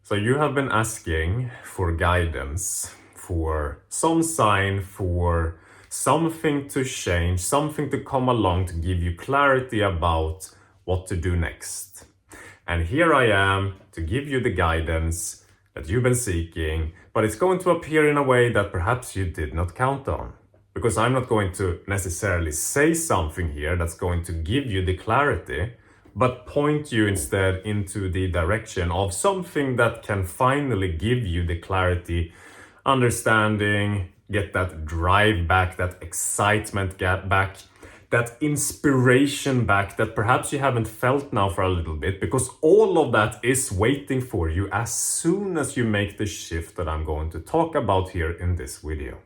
So you have been asking for guidance, for some sign, for something to change, something to come along to give you clarity about what to do next. And here I am to give you the guidance that you've been seeking, but it's going to appear in a way that perhaps you did not count on. Because I'm not going to necessarily say something here that's going to give you the clarity, but point you instead into the direction of something that can finally give you the clarity, understanding, get that drive back, that excitement back, that inspiration back that perhaps you haven't felt now for a little bit, because all of that is waiting for you as soon as you make the shift that I'm going to talk about here in this video.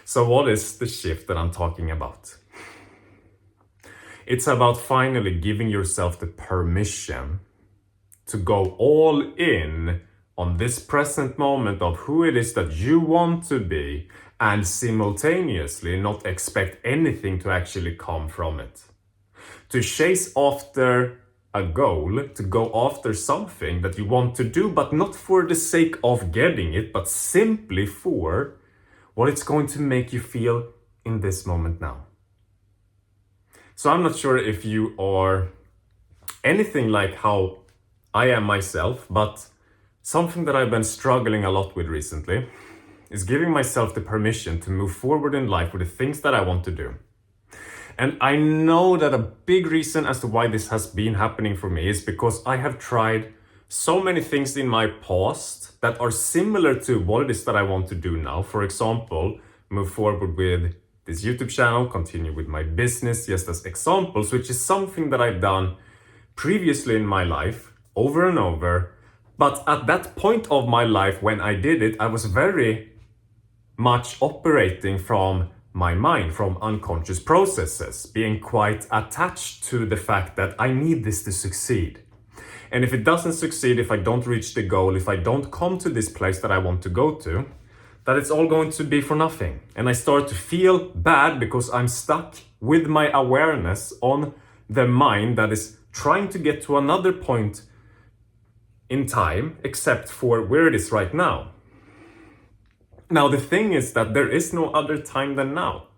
So what is the shift that I'm talking about? It's about finally giving yourself the permission to go all in on this present moment of who it is that you want to be, and simultaneously not expect anything to actually come from it. To chase after a goal, to go after something that you want to do, but not for the sake of getting it, but simply for what it's going to make you feel in this moment now. So I'm not sure if you are anything like how I am myself, but something that I've been struggling a lot with recently is giving myself the permission to move forward in life with the things that I want to do. And I know that a big reason as to why this has been happening for me is because I have tried so many things in my past that are similar to what it is that I want to do now. For example, move forward with this YouTube channel, continue with my business, just as examples, which is something that I've done previously in my life over and over. But at that point of my life when I did it, I was very much operating from my mind, from unconscious processes, being quite attached to the fact that I need this to succeed. And if it doesn't succeed, if I don't reach the goal, if I don't come to this place that I want to go to, that it's all going to be for nothing. And I start to feel bad because I'm stuck with my awareness on the mind that is trying to get to another point in time, except for where it is right now. Now, the thing is that there is no other time than now.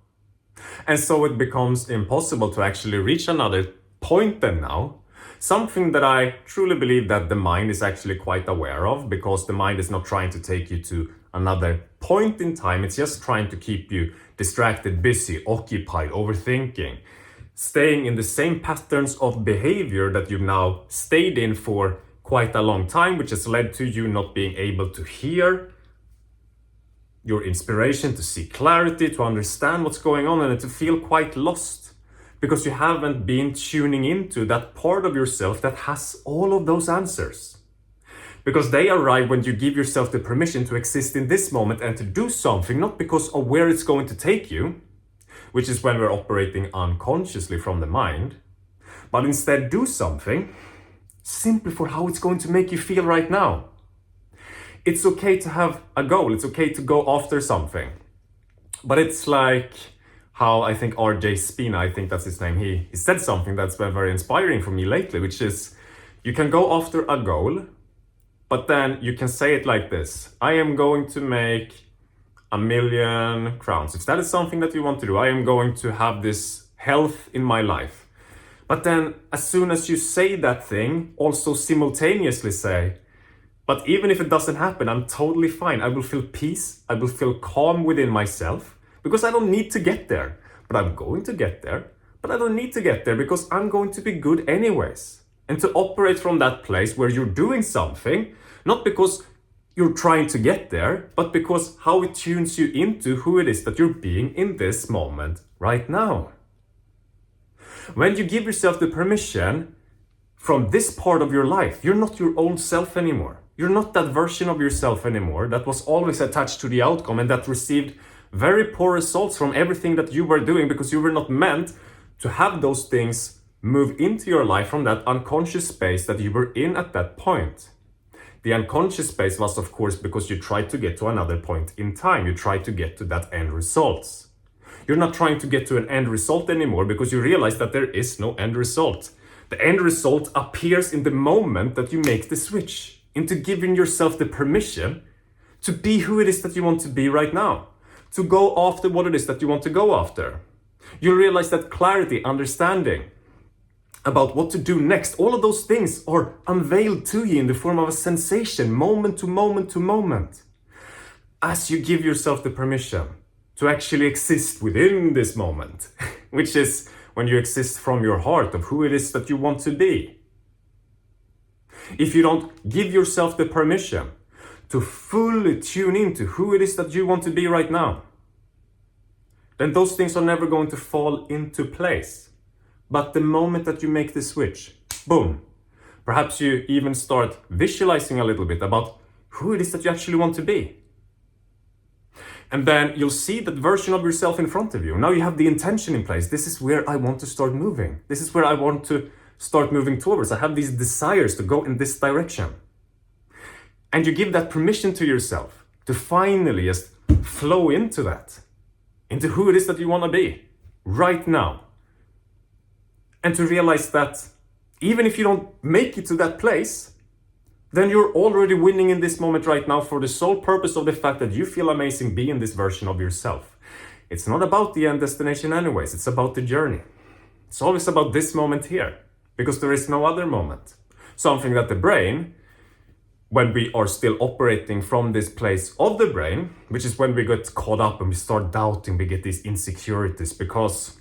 And so it becomes impossible to actually reach another point than now. Something that I truly believe that the mind is actually quite aware of, because the mind is not trying to take you to another point in time. It's just trying to keep you distracted, busy, occupied, overthinking, staying in the same patterns of behavior that you've now stayed in for quite a long time, which has led to you not being able to hear your inspiration, to see clarity, to understand what's going on, and to feel quite lost. Because you haven't been tuning into that part of yourself that has all of those answers. Because they arrive when you give yourself the permission to exist in this moment and to do something, not because of where it's going to take you, which is when we're operating unconsciously from the mind, but instead do something simply for how it's going to make you feel right now. It's okay to have a goal, it's okay to go after something. But it's like how I think RJ Spina, I think that's his name, he said something that's been very inspiring for me lately, which is you can go after a goal, but then you can say it like this: I am going to make 1 million crowns. If that is something that you want to do, I am going to have this health in my life. But then as soon as you say that thing, also simultaneously say, but even if it doesn't happen, I'm totally fine. I will feel peace, I will feel calm within myself, because I don't need to get there, but I'm going to get there. But I don't need to get there because I'm going to be good anyways. And to operate from that place where you're doing something, not because you're trying to get there, but because how it tunes you into who it is that you're being in this moment right now. When you give yourself the permission from this part of your life, you're not your old self anymore. You're not that version of yourself anymore that was always attached to the outcome and that received very poor results from everything that you were doing, because you were not meant to have those things move into your life from that unconscious space that you were in at that point. The unconscious space was, of course, because you tried to get to another point in time. You tried to get to that end result. You're not trying to get to an end result anymore because you realize that there is no end result. The end result appears in the moment that you make the switch. into giving yourself the permission to be who it is that you want to be right now, to go after what it is that you want to go after. You'll realize that clarity, understanding about what to do next, all of those things are unveiled to you in the form of a sensation, moment to moment to moment. As you give yourself the permission to actually exist within this moment, which is when you exist from your heart of who it is that you want to be. If you don't give yourself the permission to fully tune into who it is that you want to be right now, then those things are never going to fall into place. But the moment that you make the switch, boom, perhaps you even start visualizing a little bit about who it is that you actually want to be. And then you'll see that version of yourself in front of you. Now you have the intention in place. This is where I want to start moving. This is where I want to start moving towards. I have these desires to go in this direction. And you give that permission to yourself to finally just flow into that, into who it is that you want to be right now. And to realize that even if you don't make it to that place, then you're already winning in this moment right now for the sole purpose of the fact that you feel amazing being this version of yourself. It's not about the end destination anyways, it's about the journey. It's always about this moment here, because there is no other moment. Something that the brain, when we are still operating from this place of the brain, which is when we get caught up and we start doubting, we get these insecurities because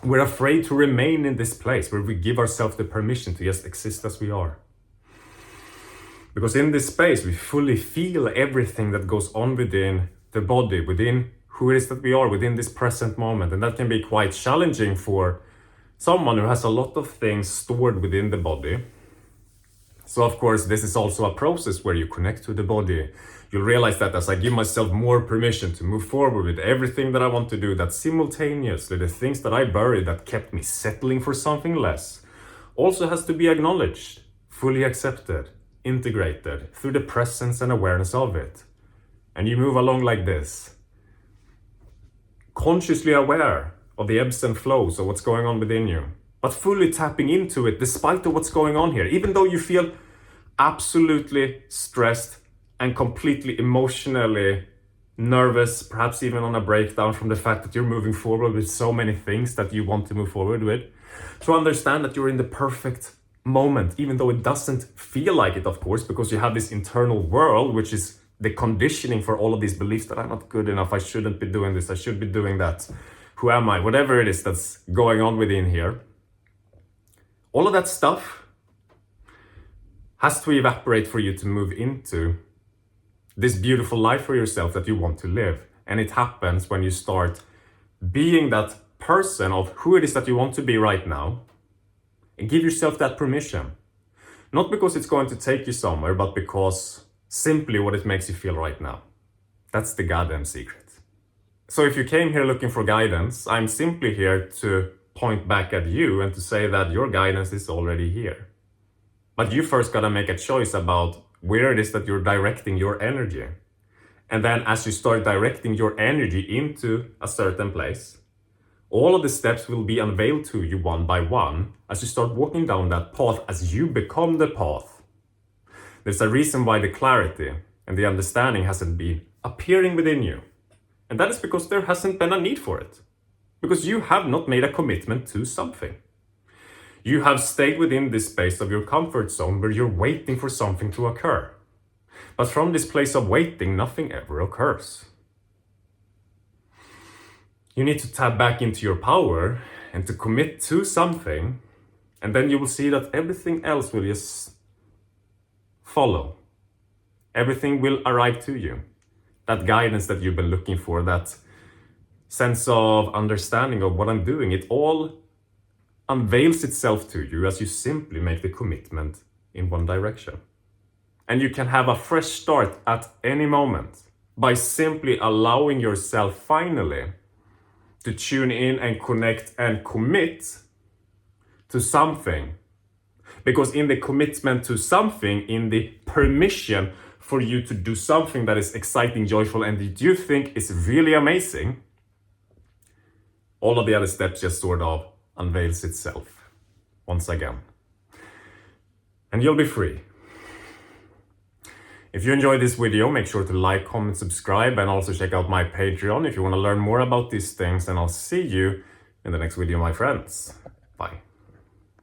we're afraid to remain in this place where we give ourselves the permission to just exist as we are. Because in this space, we fully feel everything that goes on within the body, within who it is that we are, within this present moment. And that can be quite challenging for someone who has a lot of things stored within the body. So of course, this is also a process where you connect to the body. You'll realize that as I give myself more permission to move forward with everything that I want to do, that simultaneously the things that I buried that kept me settling for something less also has to be acknowledged, fully accepted, integrated through the presence and awareness of it. And you move along like this, consciously aware of the ebbs and flows of what's going on within you, but fully tapping into it despite of what's going on here, even though you feel absolutely stressed and completely emotionally nervous, perhaps even on a breakdown from the fact that you're moving forward with so many things that you want to move forward with. To understand that you're in the perfect moment, even though it doesn't feel like it, of course, because you have this internal world, which is the conditioning for all of these beliefs that I'm not good enough, I shouldn't be doing this, I should be doing that, who am I, whatever it is that's going on within here. All of that stuff has to evaporate for you to move into this beautiful life for yourself that you want to live. And it happens when you start being that person of who it is that you want to be right now, and give yourself that permission. Not because it's going to take you somewhere, but because simply what it makes you feel right now. That's the goddamn secret. So if you came here looking for guidance, I'm simply here to point back at you and to say that your guidance is already here. But you first gotta make a choice about where it is that you're directing your energy. And then as you start directing your energy into a certain place, all of the steps will be unveiled to you one by one as you start walking down that path, as you become the path. There's a reason why the clarity and the understanding hasn't been appearing within you. And that is because there hasn't been a need for it. Because you have not made a commitment to something. You have stayed within this space of your comfort zone where you're waiting for something to occur. But from this place of waiting, nothing ever occurs. You need to tap back into your power and to commit to something, and then you will see that everything else will just follow. Everything will arrive to you. That guidance that you've been looking for, that sense of understanding of what I'm doing, it all unveils itself to you as you simply make the commitment in one direction. And you can have a fresh start at any moment by simply allowing yourself finally to tune in and connect and commit to something. Because in the commitment to something, in the permission for you to do something that is exciting, joyful, and that you think is really amazing, all of the other steps just sort of unveils itself. once again. And you'll be free. If you enjoyed this video, make sure to like, comment, subscribe, and also check out my Patreon if you want to learn more about these things, and I'll see you in the next video, my friends. Bye.